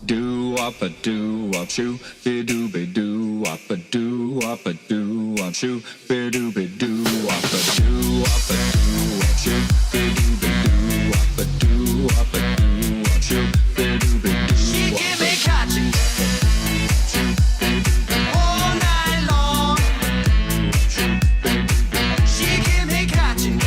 Do up a do up shoo, be do up a do up a do up shoo, be do up a do up a do up shoo, be do up a do up a do up shoo, be do. She give me catching all night long. She give me catching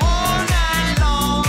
all night long.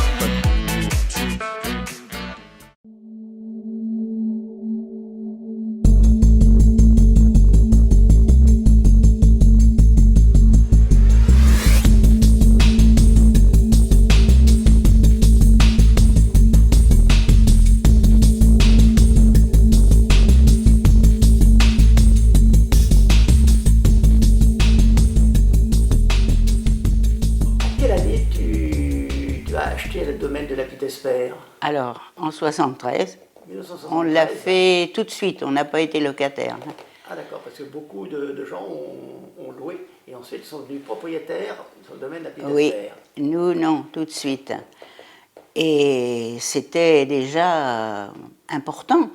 Quelle année tu as acheté le domaine de la Petite Espère? Alors, en 73, 1973. on l'a fait tout de suite, on n'a pas été locataire. Ah d'accord, parce que beaucoup de gens ont loué et ensuite sont devenus propriétaires sur le domaine de la Petite Oui, Espère. nous non, tout de suite. Et c'était déjà important,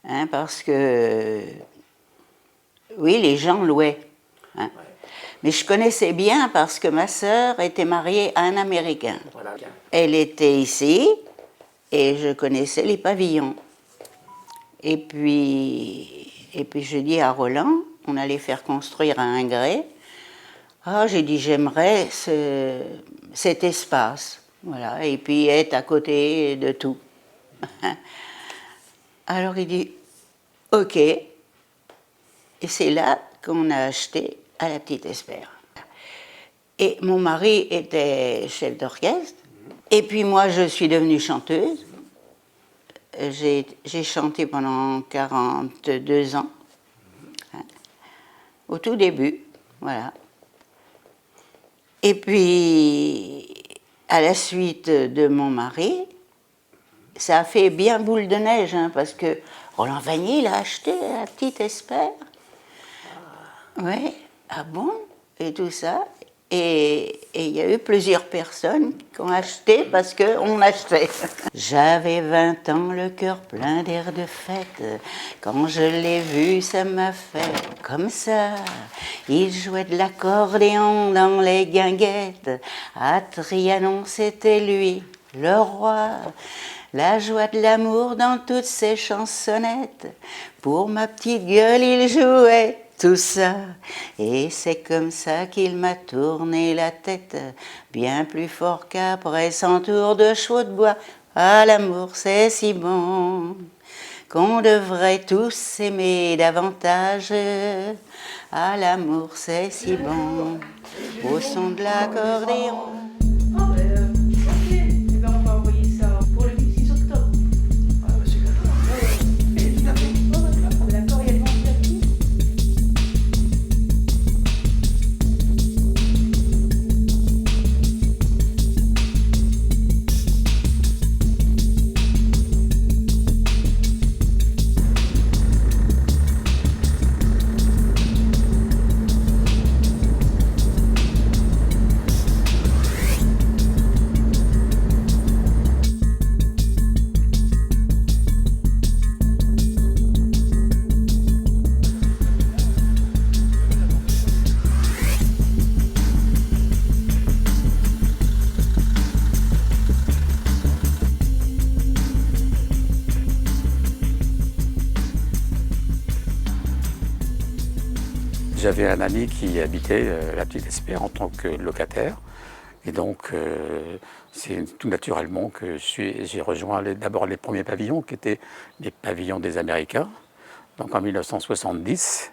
hein, parce que, oui, les gens louaient. Hein. Ouais. Mais je connaissais bien parce que ma sœur était mariée à un Américain. Voilà. Elle était ici et je connaissais les pavillons. Et puis je dis à Roland, on allait faire construire à Ingré. Ah, j'ai dit, j'aimerais cet espace. Voilà, et puis être à côté de tout. Alors il dit, ok. Et c'est là qu'on a acheté à la Petite Espère. Et mon mari était chef d'orchestre. Et puis moi, je suis devenue chanteuse. J'ai chanté pendant 42 ans. Hein, au tout début, voilà. Et puis, à la suite de mon mari, ça a fait bien boule de neige, hein, parce que Roland Vanier l'a acheté à la Petite Espère. Oui, ah bon? Et tout ça. Et il y a eu plusieurs personnes qui ont acheté parce qu'on achetait. J'avais 20 ans, le cœur plein d'air de fête. Quand je l'ai vu, ça m'a fait comme ça. Il jouait de l'accordéon dans les guinguettes. À Trianon, c'était lui, le roi. La joie de l'amour dans toutes ses chansonnettes. Pour ma petite gueule, il jouait tout ça, et c'est comme ça qu'il m'a tourné la tête, bien plus fort qu'après 100 tours de chevaux de bois. Ah, l'amour c'est si bon, qu'on devrait tous s'aimer davantage. Ah, l'amour c'est si bon, au son de l'accordéon. Ah ben, ok, eh ben, on va envoyer ça pour le 6 octobre. Ah bah c'est d'accord. Et tout à fait. D'accord, il y a le ventilation. J'avais un ami qui habitait la Petite Espère en tant que locataire. Et donc, c'est tout naturellement que j'ai rejoint d'abord les premiers pavillons, qui étaient les pavillons des Américains, donc en 1970.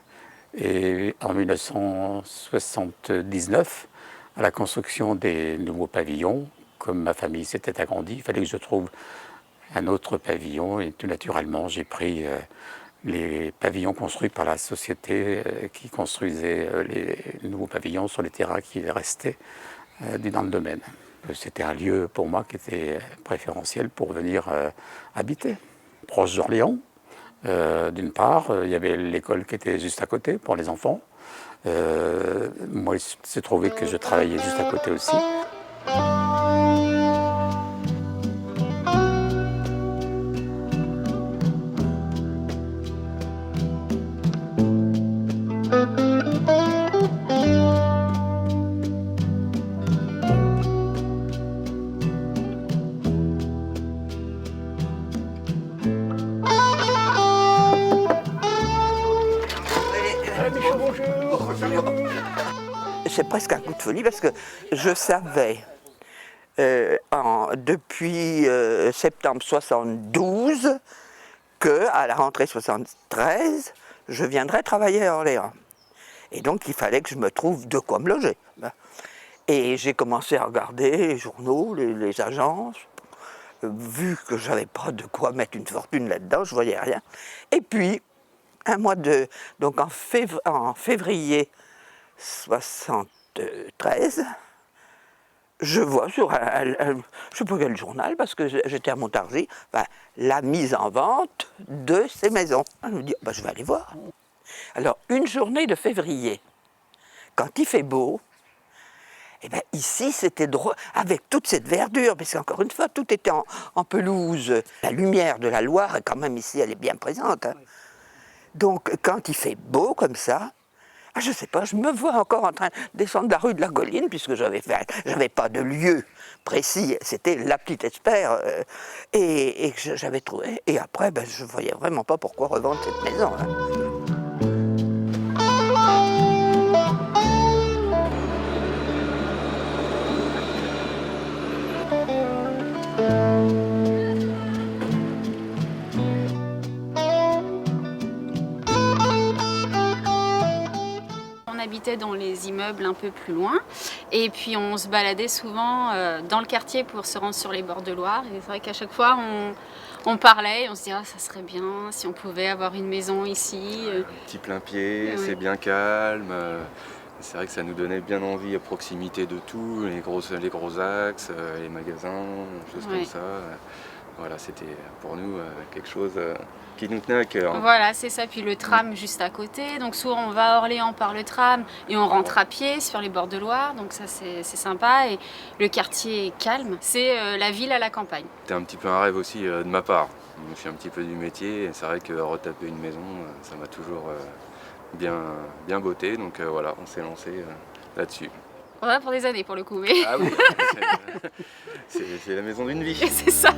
Et en 1979, à la construction des nouveaux pavillons, comme ma famille s'était agrandie, il fallait que je trouve un autre pavillon. Et tout naturellement, j'ai pris les pavillons construits par la société qui construisait les nouveaux pavillons sur les terrains qui restaient dans le domaine. C'était un lieu pour moi qui était préférentiel pour venir habiter. Proche d'Orléans, d'une part, il y avait l'école qui était juste à côté pour les enfants. Moi, il s'est trouvé que je travaillais juste à côté aussi. c'est presque un coup de folie parce que je savais depuis septembre 72 qu'à la rentrée 73, je viendrais travailler à Orléans. Et donc il fallait que je me trouve de quoi me loger. Et j'ai commencé à regarder les journaux, les agences. Vu que je n'avais pas de quoi mettre une fortune là-dedans, je ne voyais rien. Et puis, donc en février 73, je vois sur je ne sais pas quel journal, parce que j'étais à Montargis, la mise en vente de ces maisons. Je me dis, je vais aller voir. Alors, une journée de février, quand il fait beau, eh bien, ici, c'était drôle, avec toute cette verdure, parce qu'encore une fois, tout était en pelouse. La lumière de la Loire, quand même, ici, elle est bien présente. Hein. Donc, quand il fait beau comme ça, je ne sais pas, je me vois encore en train de descendre la rue de la Colline, puisque j'avais pas de lieu précis, c'était la Petite Espère, et que j'avais trouvé. Et après, je ne voyais vraiment pas pourquoi revendre cette maison. Hein. On habitait dans les immeubles un peu plus loin et puis on se baladait souvent dans le quartier pour se rendre sur les bords de Loire. Et c'est vrai qu'à chaque fois on parlait et on se disait ça serait bien si on pouvait avoir une maison ici. Un petit plein pied, Ouais. c'est bien calme. C'est vrai que ça nous donnait bien envie à proximité de tout, les gros axes, les magasins, choses Ouais. comme ça. Voilà, c'était pour nous quelque chose qui nous tenait à cœur. Voilà, c'est ça. Puis le tram juste à côté. Donc souvent on va à Orléans par le tram et on rentre à pied sur les bords de Loire. Donc ça c'est sympa. Et le quartier est calme. C'est la ville à la campagne. C'était un petit peu un rêve aussi de ma part. Je suis un petit peu du métier et c'est vrai que retaper une maison, ça m'a toujours bien botté. Donc voilà, on s'est lancé là-dessus. Voilà pour des années pour le coup. Mais Ah oui, c'est la maison d'une vie. c'est ça.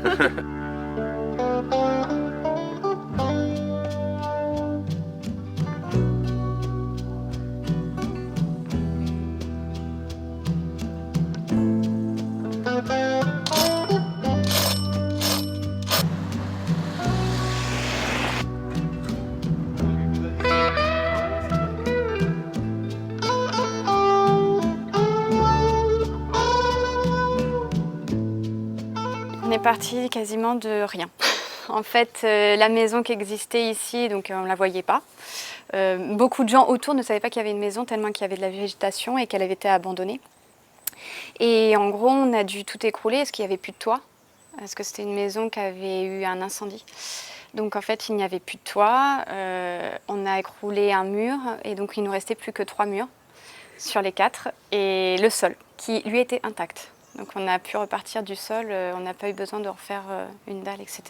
On est parti quasiment de rien. En fait, la maison qui existait ici, donc on ne la voyait pas. Beaucoup de gens autour ne savaient pas qu'il y avait une maison tellement qu'il y avait de la végétation et qu'elle avait été abandonnée. Et en gros, on a dû tout écrouler parce qu'il n'y avait plus de toit. Parce que c'était une maison qui avait eu un incendie. Donc en fait, il n'y avait plus de toit. On a écroulé un mur et donc il ne nous restait plus que 3 murs sur les 4 et le sol qui lui était intact. Donc on a pu repartir du sol, on n'a pas eu besoin de refaire une dalle, etc.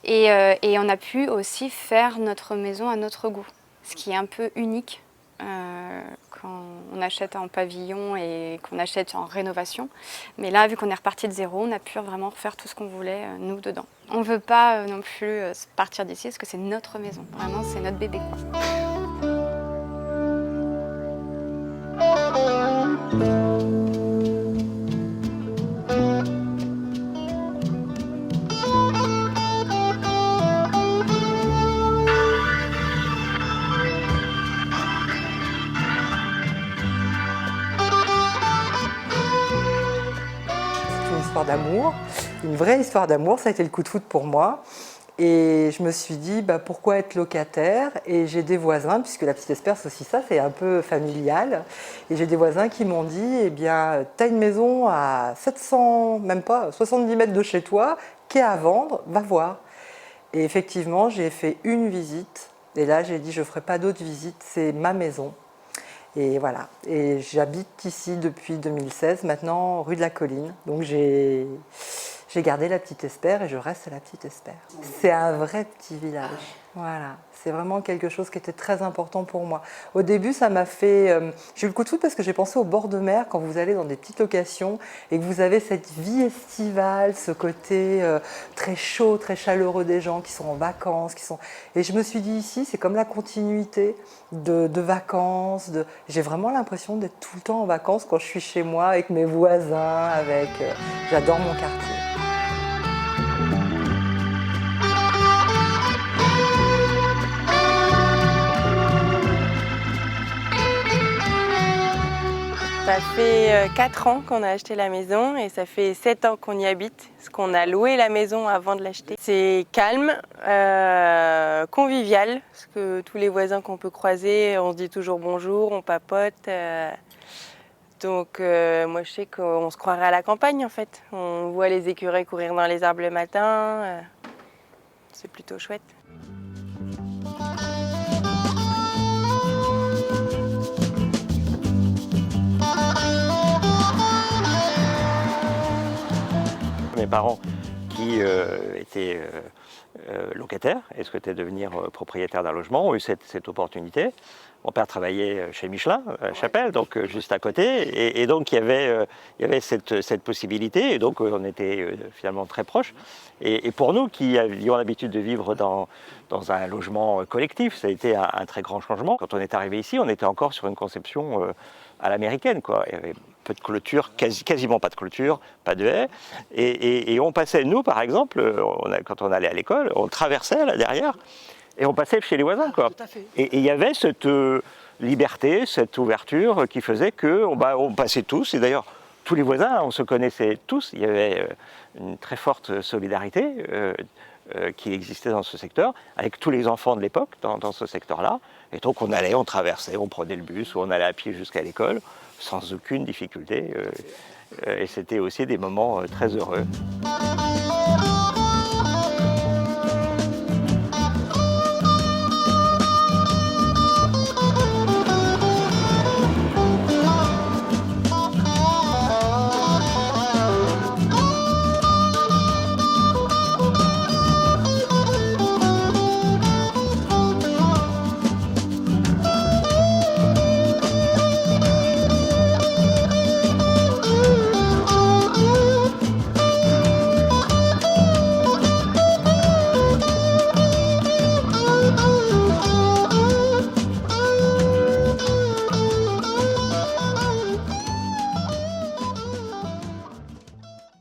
Et on a pu aussi faire notre maison à notre goût, ce qui est un peu unique quand on achète en pavillon et qu'on achète en rénovation. Mais là, vu qu'on est reparti de zéro, on a pu vraiment refaire tout ce qu'on voulait, nous, dedans. On ne veut pas non plus partir d'ici parce que c'est notre maison, vraiment c'est notre bébé, quoi. D'amour, une vraie histoire d'amour, ça a été le coup de foudre pour moi. Et je me suis dit, pourquoi être locataire? Et j'ai des voisins, puisque la Petite Espère, c'est aussi ça, c'est un peu familial. Et j'ai des voisins qui m'ont dit, eh bien, t'as une maison à 700, même pas, 70 mètres de chez toi, qui est à vendre, va voir. Et effectivement, j'ai fait une visite. Et là, j'ai dit, je ne ferai pas d'autres visites, c'est ma maison. Et voilà, et j'habite ici depuis 2016, maintenant rue de la Colline. Donc j'ai gardé la Petite Espère et je reste à la Petite Espère. C'est un vrai petit village. Voilà, c'est vraiment quelque chose qui était très important pour moi. Au début, ça m'a fait... j'ai eu le coup de foudre parce que j'ai pensé au bord de mer, quand vous allez dans des petites locations et que vous avez cette vie estivale, ce côté très chaud, très chaleureux des gens qui sont en vacances. Et je me suis dit ici, c'est comme la continuité de vacances. J'ai vraiment l'impression d'être tout le temps en vacances quand je suis chez moi avec mes voisins, j'adore mon quartier. Ça fait 4 ans qu'on a acheté la maison et ça fait 7 ans qu'on y habite, parce qu'on a loué la maison avant de l'acheter. C'est calme, convivial, parce que tous les voisins qu'on peut croiser, on se dit toujours bonjour, on papote. Donc moi je sais qu'on se croirait à la campagne en fait. On voit les écureuils courir dans les arbres le matin, c'est plutôt chouette. Mes parents qui étaient locataires et souhaitaient devenir propriétaires d'un logement ont eu cette opportunité. Mon père travaillait chez Michelin, à Chapelle, donc juste à côté, et donc il y avait cette possibilité, et donc on était finalement très proches. Et pour nous qui avions l'habitude de vivre dans un logement collectif, ça a été un très grand changement. Quand on est arrivé ici, on était encore sur une conception à l'américaine, quoi. Il y avait peu de clôture, quasiment pas de clôture, pas de haies. Et on passait, nous par exemple, quand on allait à l'école, on traversait là derrière et on passait chez les voisins, quoi. Et il y avait cette liberté, cette ouverture qui faisait qu'on passait tous, et d'ailleurs tous les voisins, on se connaissait tous, il y avait une très forte solidarité qui existait dans ce secteur, avec tous les enfants de l'époque dans ce secteur-là. Et donc on allait, on traversait, on prenait le bus ou on allait à pied jusqu'à l'école, sans aucune difficulté. Et c'était aussi des moments très heureux.